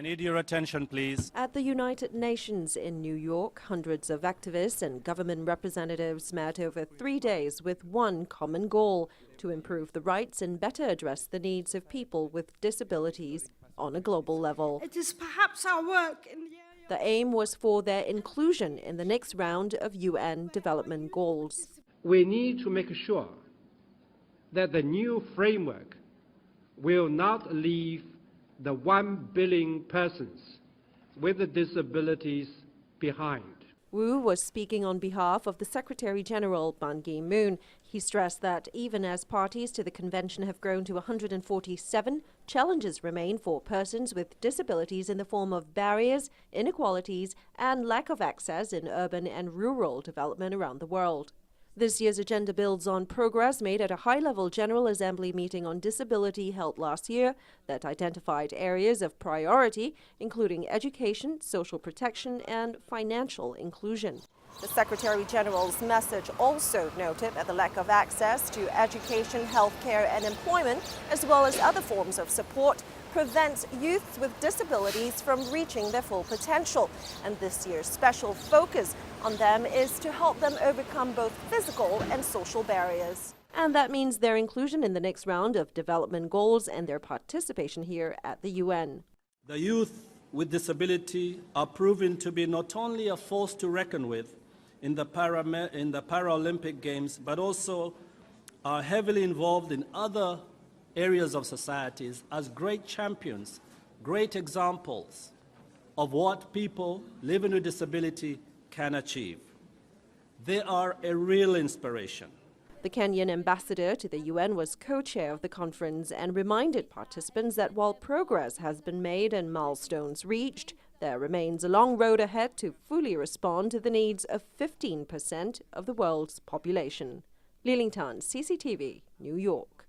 I need your attention, please. At the United Nations in New York, hundreds of activists and government representatives met over 3 days with one common goal: to improve the rights and better address the needs of people with disabilities on a global level. It is perhaps our work in the area. The aim was for their inclusion in the next round of UN Development Goals. We need to make sure that the new framework will not leave the 1 billion persons with disabilities behind. Wu was speaking on behalf of the Secretary-General Ban Ki-moon. He stressed that even as parties to the convention have grown to 147, challenges remain for persons with disabilities in the form of barriers, inequalities, and lack of access in urban and rural development around the world. This year's agenda builds on progress made at a high-level General Assembly meeting on disability held last year that identified areas of priority, including education, social protection, and financial inclusion. The Secretary-General's message also noted that the lack of access to education, healthcare, and employment, as well as other forms of support, prevents youths with disabilities from reaching their full potential. And this year's special focus on them is to help them overcome both physical and social barriers. And that means their inclusion in the next round of development goals and their participation here at the UN. The youth with disability are proven to be not only a force to reckon with in the Paralympic Games, but also are heavily involved in other areas of societies as great champions, great examples of what people living with disability can achieve. They are a real inspiration. The Kenyan ambassador to the UN was co-chair of the conference and reminded participants that while progress has been made and milestones reached, there remains a long road ahead to fully respond to the needs of 15% of the world's population. Liling, CCTV, New York.